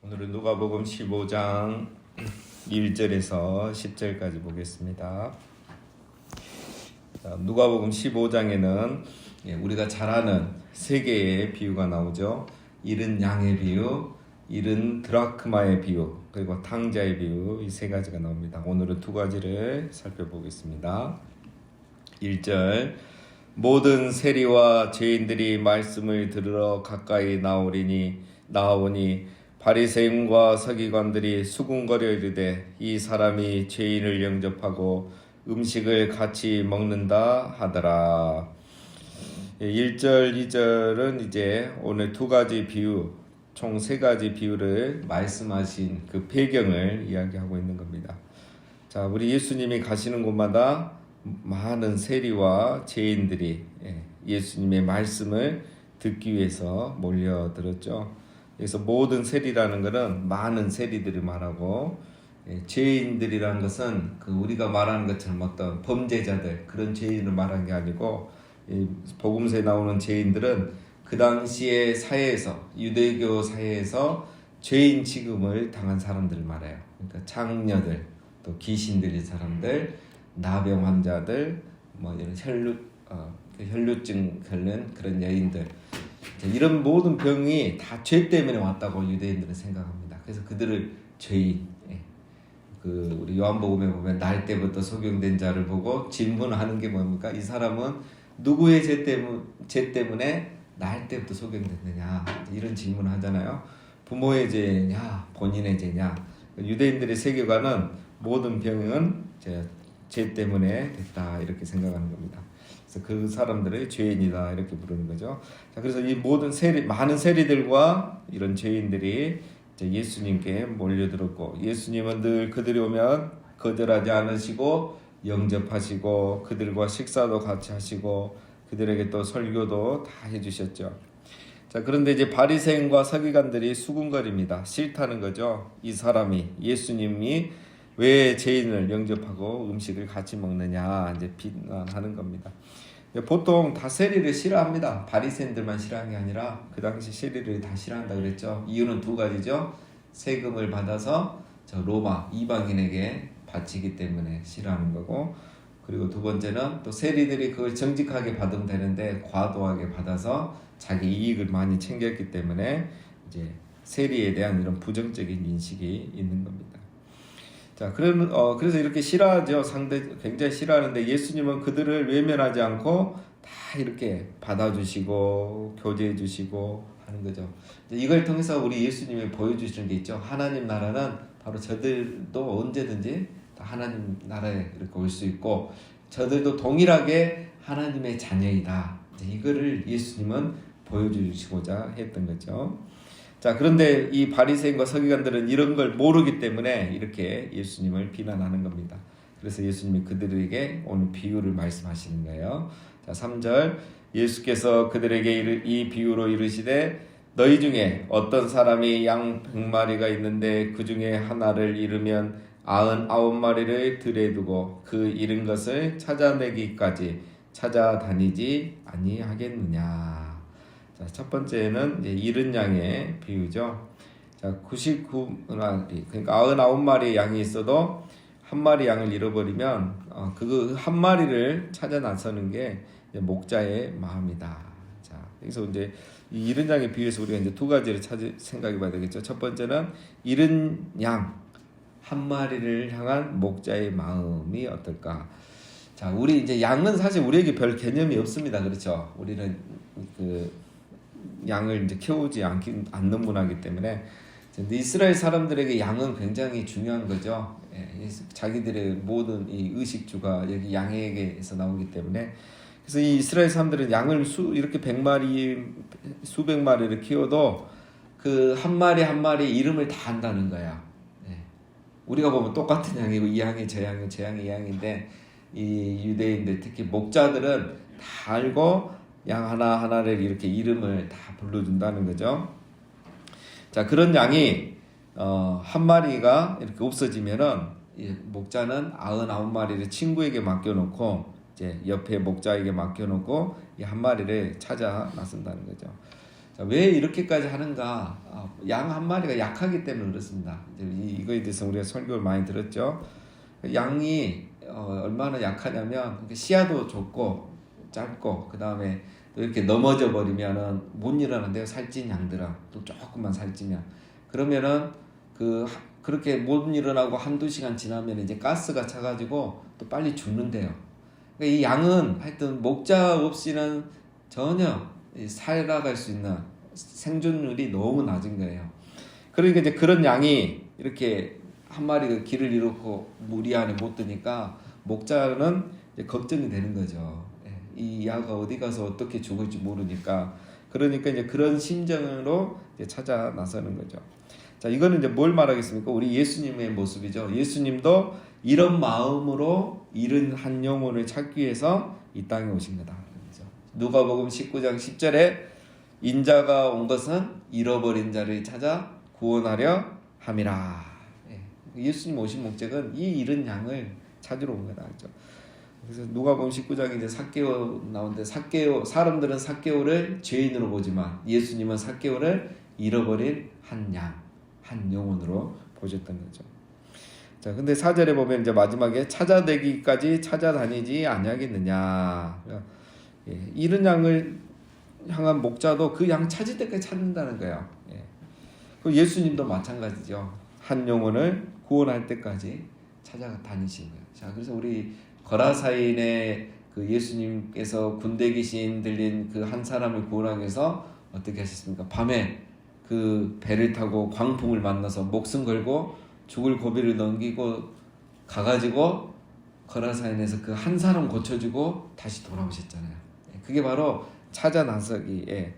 오늘은 누가복음 15장 1절에서 10절까지 보겠습니다. 누가복음 15장에는 우리가 잘 아는 세 개의 비유가 나오죠. 잃은 양의 비유, 잃은 드라크마의 비유, 그리고 탕자의 비유, 이 세 가지가 나옵니다. 오늘은 두 가지를 살펴보겠습니다. 1절, 모든 세리와 죄인들이 말씀을 들으러 가까이 나오니 바리새인과 서기관들이 수군거려 이르되 이 사람이 죄인을 영접하고 음식을 같이 먹는다 하더라. 1절, 2절은 이제 오늘 두 가지 비유, 총 세 가지 비유를 말씀하신 그 배경을 이야기하고 있는 겁니다. 자, 우리 예수님이 가시는 곳마다 많은 세리와 죄인들이 예수님의 말씀을 듣기 위해서 몰려들었죠. 그래서 모든 세리라는 것은 많은 세리들을 말하고, 죄인들이라는 것은 그 우리가 말하는 것처럼 어떤 범죄자들, 그런 죄인을 말한 게 아니고, 복음서에 나오는 죄인들은 그 당시의 사회에서, 유대교 사회에서 죄인 취급을 당한 사람들을 말해요. 그러니까 장녀들, 또 귀신 들린 사람들, 나병 환자들, 이런 혈루증 걸린 그런 여인들, 이런 모든 병이 다 죄 때문에 왔다고 유대인들은 생각합니다. 그래서 그들을 죄인, 우리 요한복음에 보면 날 때부터 소경된 자를 보고 질문하는 게 뭡니까? 이 사람은 누구의 죄 때문에 날 때부터 소경됐느냐, 이런 질문을 하잖아요. 부모의 죄냐, 본인의 죄냐. 유대인들의 세계관은 모든 병은 죄 때문에 됐다, 이렇게 생각하는 겁니다. 그래서 그 사람들을 죄인이다, 이렇게 부르는 거죠. 자, 그래서 이 모든 많은 세리들과 이런 죄인들이 이제 예수님께 몰려들었고, 예수님은 늘 그들이 오면 거절하지 않으시고 영접하시고 그들과 식사도 같이 하시고 그들에게 또 설교도 다 해주셨죠. 자, 그런데 이제 바리새인과 서기관들이 수군거립니다. 싫다는 거죠. 이 사람이, 예수님이 왜 죄인을 영접하고 음식을 같이 먹느냐, 이제 비난하는 겁니다. 보통 다 세리를 싫어합니다. 바리새인들만 싫어하는 게 아니라 그 당시 세리를 다 싫어한다 그랬죠. 이유는 두 가지죠. 세금을 받아서 저 로마 이방인에게 바치기 때문에 싫어하는 거고, 그리고 두 번째는 또 세리들이 그걸 정직하게 받으면 되는데 과도하게 받아서 자기 이익을 많이 챙겼기 때문에 이제 세리에 대한 이런 부정적인 인식이 있는 겁니다. 자, 그래서 이렇게 싫어하죠. 굉장히 싫어하는데 예수님은 그들을 외면하지 않고 다 이렇게 받아주시고 교제해 주시고 하는 거죠. 이걸 통해서 우리 예수님이 보여주시는 게 있죠. 하나님 나라는 바로 저들도 언제든지 다 하나님 나라에 이렇게 올 수 있고, 저들도 동일하게 하나님의 자녀이다. 이거를 예수님은 보여주시고자 했던 거죠. 자, 그런데 이 바리새인과 서기관들은 이런 걸 모르기 때문에 이렇게 예수님을 비난하는 겁니다. 그래서 예수님이 그들에게 오늘 비유를 말씀하시는 거예요. 자, 3절, 예수께서 그들에게 이 비유로 이르시되 너희 중에 어떤 사람이 양 100마리가 있는데 그 중에 하나를 잃으면 99마리를 들에 두고 그 잃은 것을 찾아내기까지 찾아다니지 아니하겠느냐. 자, 첫 번째는 이제 잃은 양의 비유죠. 자, 99마리, 그러니까 99마리의 양이 있어도 한 마리 양을 잃어버리면 그 한 마리를 찾아 나서는 게 목자의 마음이다. 자, 그래서 이제 이 잃은 양의 비유에서 우리가 이제 두 가지를 생각해 봐야 되겠죠. 첫 번째는 잃은 양 한 마리를 향한 목자의 마음이 어떨까? 자, 우리 이제 양은 사실 우리에게 별 개념이 없습니다. 그렇죠? 우리는 그 양을 이제 키우지 않는 문화이기 때문에 이스라엘 사람들에게 양은 굉장히 중요한 거죠. 자기들의 모든 이 의식주가 여기 양에게서 나오기 때문에, 그래서 이 이스라엘 사람들은 양을 이렇게 100마리, 수백 마리를 키워도 그 한 마리 한 마리 이름을 다 안다는 거야. 우리가 보면 똑같은 양이고 이 양이 저 양이 저 양이 이 양인데, 이 유대인들 특히 목자들은 다 알고 양 하나하나를 이렇게 이름을 다 불러준다는 거죠. 자, 그런 양이 한 마리가 이렇게 없어지면은 목자는 99마리를 친구에게 맡겨놓고 이제 옆에 목자에게 맡겨놓고 이 한 마리를 찾아 나선다는 거죠. 자, 왜 이렇게까지 하는가? 양 한 마리가 약하기 때문에 그렇습니다. 이거에 대해서 우리가 설교를 많이 들었죠. 양이 얼마나 약하냐면 시야도 좁고 짧고 그 다음에 또 이렇게 넘어져 버리면은 못 일어난대요. 살찐 양들은 또 조금만 살찌면 그러면은 그렇게 못 일어나고 한두 시간 지나면 이제 가스가 차가지고 또 빨리 죽는데요. 그러니까 이 양은 하여튼 목자 없이는 전혀 살아갈 수 있는 생존율이 너무 낮은 거예요. 그러니까 이제 그런 양이 이렇게 한 마리가 길을 잃고 무리 안에 못 드니까 목자는 이제 걱정이 되는 거죠. 이 야가 어디 가서 어떻게 죽을지 모르니까. 그러니까 이제 그런 심정으로 이제 찾아 나서는 거죠. 자, 이거는 이제 뭘 말하겠습니까? 우리 예수님의 모습이죠. 예수님도 이런 마음으로 잃은 한 영혼을 찾기 위해서 이 땅에 오신 거다. 누가복음 19장 10절에 인자가 온 것은 잃어버린 자를 찾아 구원하려 함이라. 예수님 오신 목적은 이 잃은 양을 찾으러 온 거다. 그렇죠? 그래서 누가복음 19장에 이제 삭개오 나오는데 사람들은 삭개오를 죄인으로 보지만 예수님은 삭개오를 잃어버린 한 양, 한 영혼으로 보셨던 거죠. 자, 근데 4절에 보면 이제 마지막에 찾아내기까지 찾아다니지 아니하겠느냐. 잃은 양을 향한 목자도 그 양 찾을 때까지 찾는다는 거예요. 예수님도 마찬가지죠. 한 영혼을 구원할 때까지 찾아다니신 거예요. 자, 그래서 우리 거라사인의 그 예수님께서 군대 귀신 들린 그 한 사람을 구원하기 위해서 어떻게 하셨습니까? 밤에 그 배를 타고 광풍을 만나서 목숨 걸고 죽을 고비를 넘기고 가가지고 거라사인에서 그 한 사람 고쳐주고 다시 돌아오셨잖아요. 그게 바로 찾아 나서기에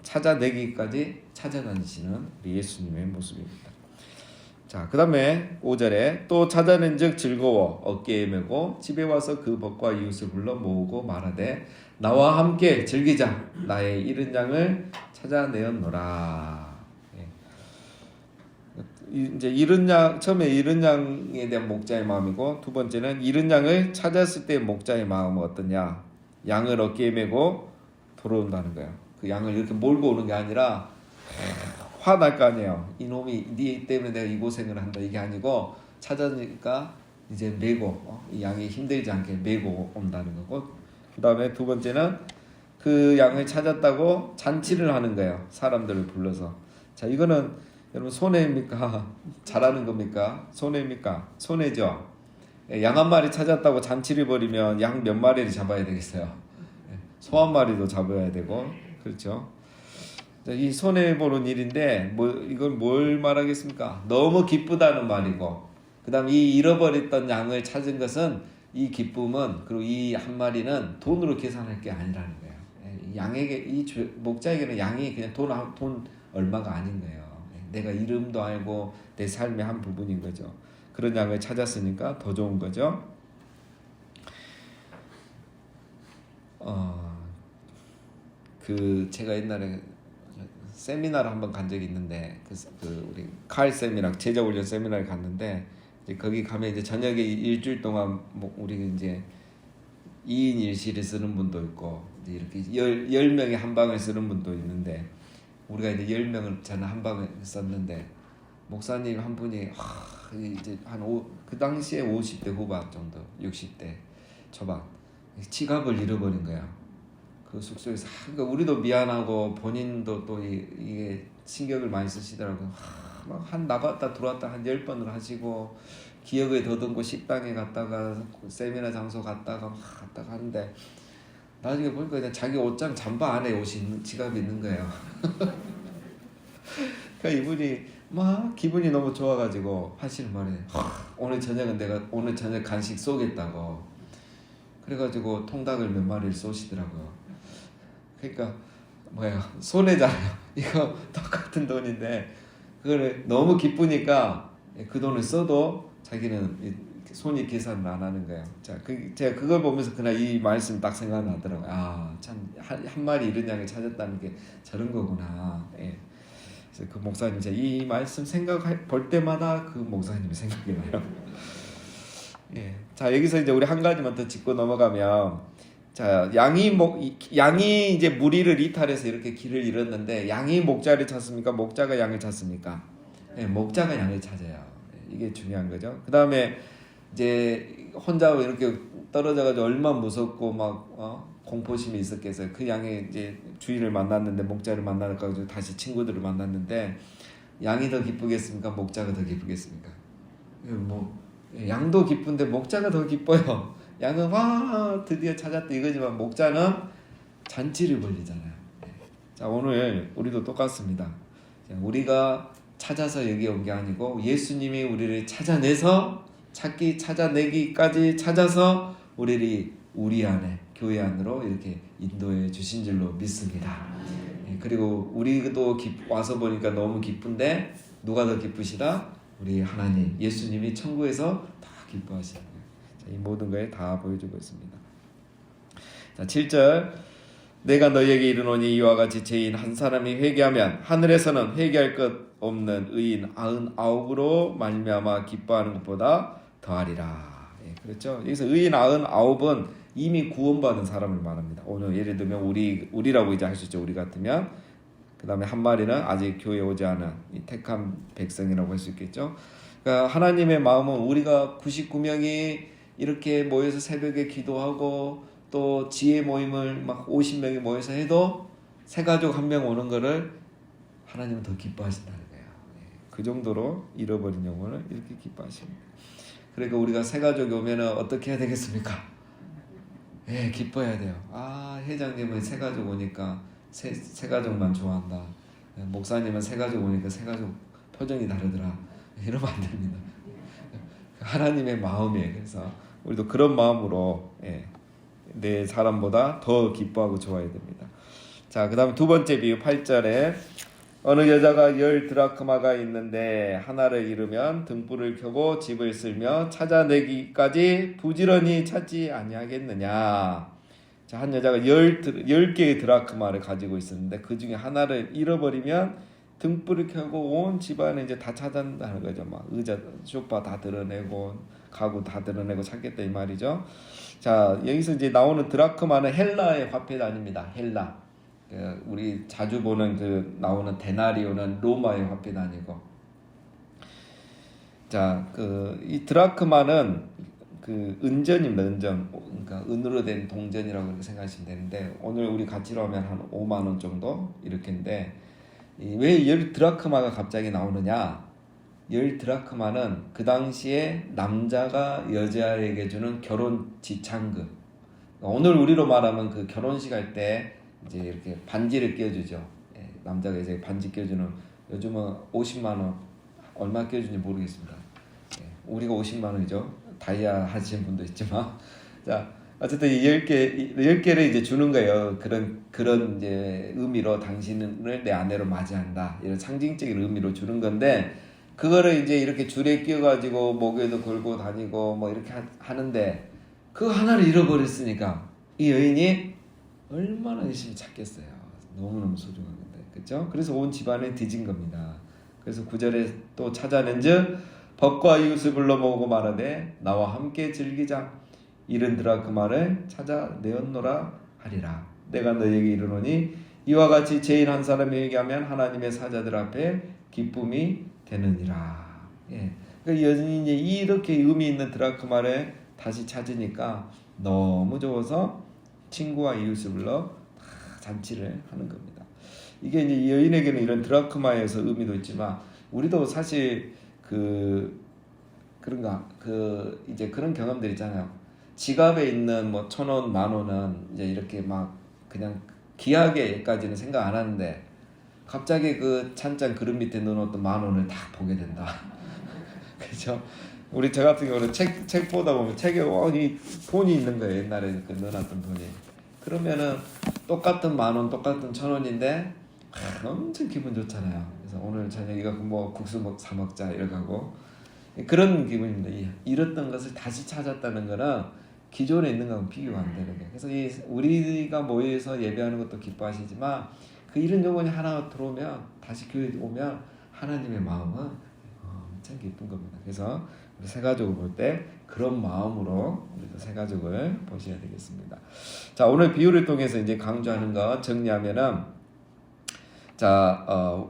찾아내기까지 찾아다니시는 우리 예수님의 모습입니다. 자, 그 다음에 5절에 또 찾아낸 즉 즐거워 어깨에 메고 집에 와서 그 벗과 이웃을 불러 모으고 말하되 나와 함께 즐기자 나의 잃은 양을 찾아내었노라. 이제 잃은 양, 처음에 잃은 양에 대한 목자의 마음이고 두 번째는 잃은 양을 찾았을 때 목자의 마음은 어떠냐? 양을 어깨에 메고 돌아온다는 거예요. 그 양을 이렇게 몰고 오는 게 아니라 화날 거 아니에요. 이놈이 네 때문에 내가 이 고생을 한다 이게 아니고 찾아니까 이제 메고 이 양이 힘들지 않게 메고 온다는 거고 그 다음에 두 번째는 그 양을 찾았다고 잔치를 하는 거예요. 사람들을 불러서. 자, 이거는 여러분 손해입니까? 잘하는 겁니까? 손해입니까? 손해죠. 양 한 마리 찾았다고 잔치를 벌이면 양 몇 마리를 잡아야 되겠어요? 소 한 마리도 잡아야 되고 그렇죠. 이 손해보는 일인데 이걸 뭘 말하겠습니까? 너무 기쁘다는 말이고 그 다음 이 잃어버렸던 양을 찾은 것은 이 기쁨은 그리고 이 한 마리는 돈으로 계산할 게 아니라는 거예요. 양에게 이 목자에게는 양이 그냥 돈 얼마가 아닌 거예요. 내가 이름도 알고 내 삶의 한 부분인 거죠. 그런 양을 찾았으니까 더 좋은 거죠. 제가 옛날에 세미나를 한번 간 적이 있는데 우리 칼 쌤이랑 제자 훈련 세미나를 갔는데 이제 거기 가면 이제 저녁에 일주일 동안 우리 이제 2인 1실을 쓰는 분도 있고 이제 이렇게 10명이 한 방을 쓰는 분도 있는데 우리가 이제 10명을 저는 한 방을 썼는데 목사님 한 분이 이제 그 당시에 50대 후반 정도 60대 초반 지갑을 잃어버린 거야. 그 숙소에서 그러니까 우리도 미안하고 본인도 또 이게 신경을 많이 쓰시더라고요. 막 나갔다 들어왔다 한 10번을 하시고 기억을 더듬고 식당에 갔다가 세미나 장소 갔다가 하는데 나중에 보니까 그냥 자기 옷장 잠바 안에 옷이 지갑이 있는 거예요. 그러니까 이분이 막 기분이 너무 좋아가지고 하시는 말이 오늘 저녁 간식 쏘겠다고 그래가지고 통닭을 몇 마리를 쏘시더라고요. 그러니까 손해잖아요. 이거 똑같은 돈인데 그걸 너무 기쁘니까 그 돈을 써도 자기는 손이 계산을 안 하는 거예요. 자, 제가 그걸 보면서 그날 이 말씀 딱 생각나더라고요. 참 한 마리 잃은 양을 찾았다는 게 저런 거구나. 그래서 그 목사님 제가 이 말씀 볼 때마다 그 목사님이 생각이 나요. 자, 여기서 이제 우리 한 가지만 더 짚고 넘어가면 자, 양이 이제 무리를 이탈해서 이렇게 길을 잃었는데 양이 목자를 찾습니까? 목자가 양을 찾습니까? 네, 목자가 양을 찾아요. 이게 중요한 거죠. 그 다음에 이제 혼자 이렇게 떨어져가지고 얼마나 무섭고 막 공포심이 있었겠어요. 그 양이 이제 주인을 만났는데 목자를 만나가지고 다시 친구들을 만났는데 양이 더 기쁘겠습니까? 목자가 더 기쁘겠습니까? 뭐 양도 기쁜데 목자가 더 기뻐요. 양은 와 드디어 찾았다 이거지만 목자는 잔치를 벌리잖아요. 자, 오늘 우리도 똑같습니다. 우리가 찾아서 여기 온 게 아니고 예수님이 우리를 찾아내서 찾아내기까지 찾아서 우리 안에 교회 안으로 이렇게 인도해 주신 줄로 믿습니다. 그리고 우리도 와서 보니까 너무 기쁜데 누가 더 기쁘시다? 우리 하나님 예수님이 천국에서 다 기뻐하시는 거예요. 이 모든 거에 다 보여주고 있습니다. 자, 7절 내가 너희에게 이르노니 이와 같이 죄인 한 사람이 회개하면 하늘에서는 회개할 것 없는 의인 99으로 말미암아 기뻐하는 것보다 더하리라. 그렇죠? 여기서 의인 99은 이미 구원받은 사람을 말합니다. 오늘 예를 들면 우리라고 이제 할 수 있죠. 우리 같으면 그 다음에 한 마리는 아직 교회에 오지 않은 이 택한 백성이라고 할 수 있겠죠. 그러니까 하나님의 마음은 우리가 99명이 이렇게 모여서 새벽에 기도하고 또 지혜 모임을 막 50명이 모여서 해도 새 가족 한 명 오는 거를 하나님은 더 기뻐하신다는 거예요. 그 정도로 잃어버린 영혼을 이렇게 기뻐하십니다. 그러니까 우리가 새 가족이 오면은 어떻게 해야 되겠습니까? 기뻐해야 돼요. 회장님은 새 가족 오니까 새 가족만 좋아한다. 목사님은 새 가족 오니까 새 가족 표정이 다르더라. 이러면 안 됩니다. 하나님의 마음이에요. 그래서 우리도 그런 마음으로 내 사람보다 더 기뻐하고 좋아해야 됩니다. 자, 그 다음에 두 번째 비유 8절에 어느 여자가 10 드라크마가 있는데 하나를 잃으면 등불을 켜고 집을 쓸며 찾아내기까지 부지런히 찾지 아니하겠느냐. 자, 한 여자가 10개의 드라크마를 가지고 있었는데 그 중에 하나를 잃어버리면 등불을 켜고 온 집안을 이제 다 찾아낸다는 거죠. 막 의자, 소파 다 드러내고 가구 다 드러내고 찾겠다 이 말이죠. 자, 여기서 이제 나오는 드라크마는 헬라의 화폐가 아닙니다. 헬라. 우리 자주 보는 나오는 데나리오는 로마의 화폐가 아니고. 자, 이 드라크마는 은전입니다. 은전. 그러니까 은으로 된 동전이라고 생각하시면 되는데 오늘 우리 가치로 하면 한 5만 원 정도 이렇게인데 왜 10 드라크마가 갑자기 나오느냐? 10 드라크마는 그 당시에 남자가 여자에게 주는 결혼 지참금. 오늘 우리로 말하면 그 결혼식 할 때 이제 이렇게 반지를 껴주죠. 남자가 이제 반지 껴주는 요즘은 50만 원 얼마 껴주는지 모르겠습니다. 우리가 50만 원이죠. 다이아 하시는 분도 있지만 자 어쨌든 10개를 이제 주는 거예요. 그런 이제 의미로 당신을 내 아내로 맞이한다. 이런 상징적인 의미로 주는 건데 그거를 이제 이렇게 줄에 끼워가지고 목에도 걸고 다니고 뭐 이렇게 하는데 그 하나를 잃어버렸으니까 이 여인이 얼마나 열심히 찾겠어요. 너무너무 소중한 건데. 그렇죠? 그래서 온 집안에 뒤진 겁니다. 그래서 9절에 또 찾아낸즉 벗과 이웃을 불러 모으고 말하되 나와 함께 즐기자. 잃은 드라크마를 찾아내었노라 하리라. 내가 너에게 이르노니 이와 같이 죄인 한 사람이 회개하면 하나님의 사자들 앞에 기쁨이 되느니라. 그러니까 여전히 이렇게 의미 있는 드라크마를 다시 찾으니까 너무 좋아서 친구와 이웃을 불러 다 잔치를 하는 겁니다. 이게 이제 여인에게는 이런 드라크마에서 의미도 있지만 우리도 사실 이제 그런 경험들 있잖아요. 지갑에 있는 뭐 1,000원, 10,000원은 이제 이렇게 막 그냥 귀하게까지는 생각 안 하는데 갑자기 그 찬장 그릇 밑에 넣어놓던 10,000원을 다 보게 된다. 그렇죠? 저 같은 경우는 책 보다 보면 책에 이 돈이 있는 거예요. 옛날에 넣어놨던 돈이. 그러면은 똑같은 10,000원, 똑같은 1,000원인데 엄청 기분 좋잖아요. 그래서 오늘 저녁 이거 뭐 국수 사 먹자 이러고 그런 기분입니다. 잃었던 것을 다시 찾았다는 거는 기존에 있는 거하고 비교가 안 되는 거예요. 그래서 우리가 모여서 예배하는 것도 기뻐하시지만 그 잃은 영혼이 하나 들어오면 다시 교회에 오면 하나님의 마음은 엄청 기뻐요. 기쁜 겁니다. 그래서 우리 새가족을 볼 때 그런 마음으로 우리도 새가족을 보셔야 되겠습니다. 자, 오늘 비유를 통해서 이제 강조하는 것 정리하면은, 자,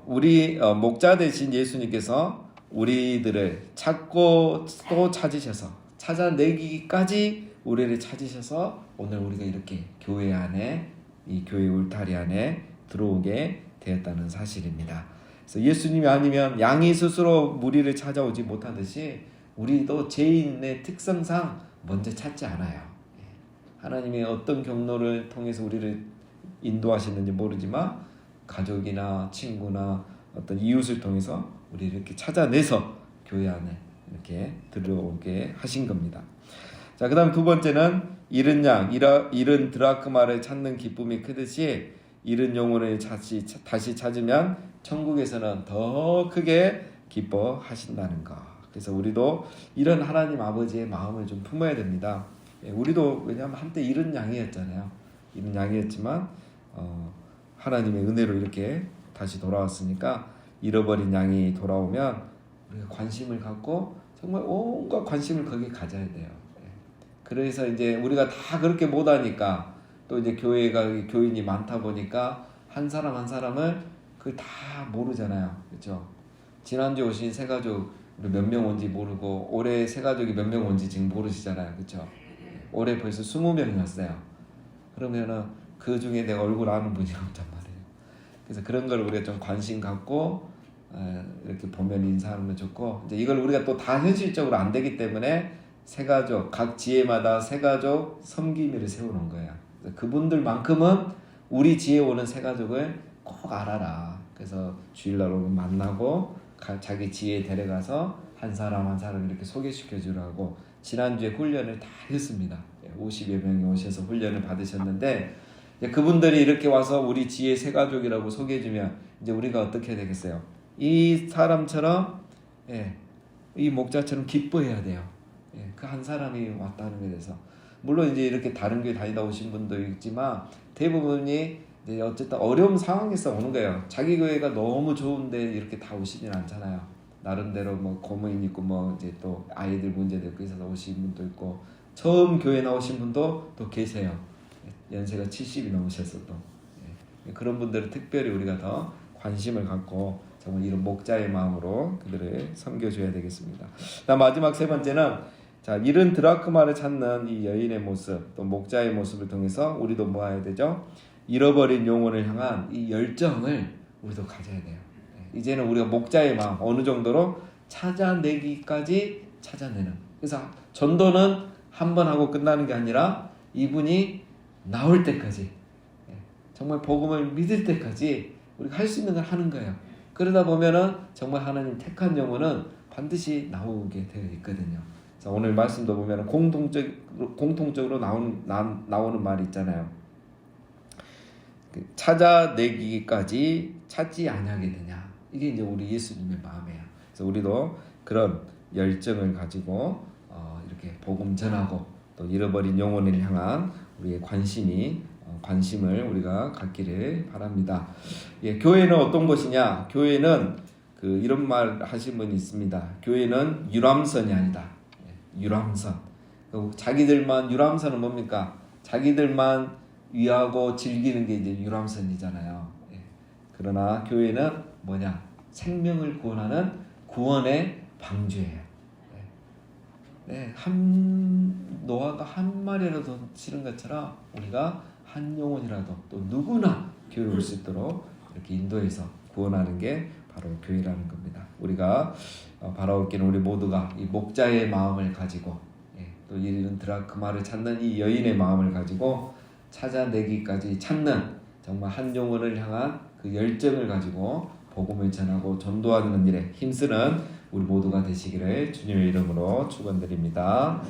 우리 목자 되신 예수님께서 우리들을 찾고 또 찾으셔서 찾아내기까지 우리를 찾으셔서 오늘 우리가 이렇게 교회 안에, 이 교회 울타리 안에 들어오게 되었다는 사실입니다. 그래서 예수님이 아니면 양이 스스로 무리를 찾아오지 못하듯이 우리도 죄인의 특성상 먼저 찾지 않아요. 하나님이 어떤 경로를 통해서 우리를 인도하시는지 모르지만 가족이나 친구나 어떤 이웃을 통해서 우리를 이렇게 찾아내서 교회 안에 이렇게 들어오게 하신 겁니다. 자, 그 다음 두 번째는 잃은 양, 잃은 드라크마를 찾는 기쁨이 크듯이 잃은 영혼을 다시 찾으면 천국에서는 더 크게 기뻐하신다는 것. 그래서 우리도 이런 하나님 아버지의 마음을 좀 품어야 됩니다. 우리도 왜냐하면 한때 잃은 양이었잖아요. 잃은 양이었지만 하나님의 은혜로 이렇게 다시 돌아왔으니까 잃어버린 양이 돌아오면 우리가 관심을 갖고 정말 온갖 관심을 거기에 가져야 돼요. 그래서 이제 우리가 다 그렇게 못하니까 또 이제 교회가 교인이 많다 보니까 한 사람 한 사람을 그 다 모르잖아요. 그렇죠? 지난주에 오신 새가족 몇 명 온지 모르고 올해 새가족이 몇 명 온지 지금 모르시잖아요. 그렇죠? 올해 벌써 20명이 왔어요. 그러면은 그 중에 내가 얼굴 아는 분이 없단 말이에요. 그래서 그런 걸 우리가 좀 관심 갖고 이렇게 보면 인사하면 좋고, 이제 이걸 우리가 또 다 현실적으로 안 되기 때문에 새가족, 각 지혜마다 새가족 섬김이를 세우는 거예요. 그분들만큼은 우리 지혜 오는 새가족을 꼭 알아라. 그래서 주일날 오면 만나고 자기 지혜에 데려가서 한 사람 한 사람 이렇게 소개시켜 주라고 지난주에 훈련을 다 했습니다. 50여 명이 오셔서 훈련을 받으셨는데, 그분들이 이렇게 와서 우리 지혜 새가족이라고 소개해주면 이제 우리가 어떻게 해야 되겠어요? 이 사람처럼, 이 목자처럼 기뻐해야 돼요. 그 한 사람이 왔다는 것에 대해서. 물론 이제 이렇게 다른 교회 다니다 오신 분도 있지만 대부분이 이제 어쨌든 어려운 상황에서 오는 거예요. 자기 교회가 너무 좋은데 이렇게 다 오시진 않잖아요. 나름대로 뭐 고모임 있고 뭐 이제 또 아이들 문제도 있고 있어서 오신 분도 있고, 처음 교회 나오신 분도 또 계세요. 연세가 70이 넘으셔서 또 그런 분들은 특별히 우리가 더 관심을 갖고 정말 이런 목자의 마음으로 그들을 섬겨줘야 되겠습니다. 마지막 세 번째는, 자, 잃은 드라크마를 찾는 이 여인의 모습, 또 목자의 모습을 통해서 우리도 뭐 해야 되죠? 잃어버린 영혼을 향한 이 열정을 우리도 가져야 돼요. 이제는 우리가 목자의 마음 어느 정도로 찾아내기까지 찾아내는. 그래서 전도는 한 번 하고 끝나는 게 아니라 이분이 나올 때까지, 정말 복음을 믿을 때까지 우리가 할 수 있는 걸 하는 거예요. 그러다 보면은 정말 하나님 택한 영혼은 반드시 나오게 되어 있거든요. 자, 오늘 말씀도 보면 공통적으로 나오는 말이 있잖아요. 찾아내기까지 찾지 아니하게 되냐. 이게 이제 우리 예수님의 마음이에요. 그래서 우리도 그런 열정을 가지고 이렇게 복음 전하고 또 잃어버린 영혼을 향한 우리의 관심을 우리가 갖기를 바랍니다. 교회는 어떤 곳이냐? 교회는 이런 말 하신 분이 있습니다. 교회는 유람선이 아니다. 유람선. 자기들만, 유람선은 뭡니까? 자기들만 위하고 즐기는 게 이제 유람선이잖아요. 그러나 교회는 뭐냐? 생명을 구원하는 구원의 방주예요. 노아가 한 마리라도 치는 것처럼 우리가 한 영혼이라도 또 누구나 교회 올 수 있도록 이렇게 인도해서 구원하는 게 바로 교회라는 겁니다. 우리가 바라옵기는 우리 모두가 이 목자의 마음을 가지고, 또 잃은 드라크마를 찾는 이 여인의 마음을 가지고 찾아내기까지 찾는 정말 한 영혼을 향한 그 열정을 가지고 복음을 전하고 전도하는 일에 힘쓰는 우리 모두가 되시기를 주님의 이름으로 축원드립니다.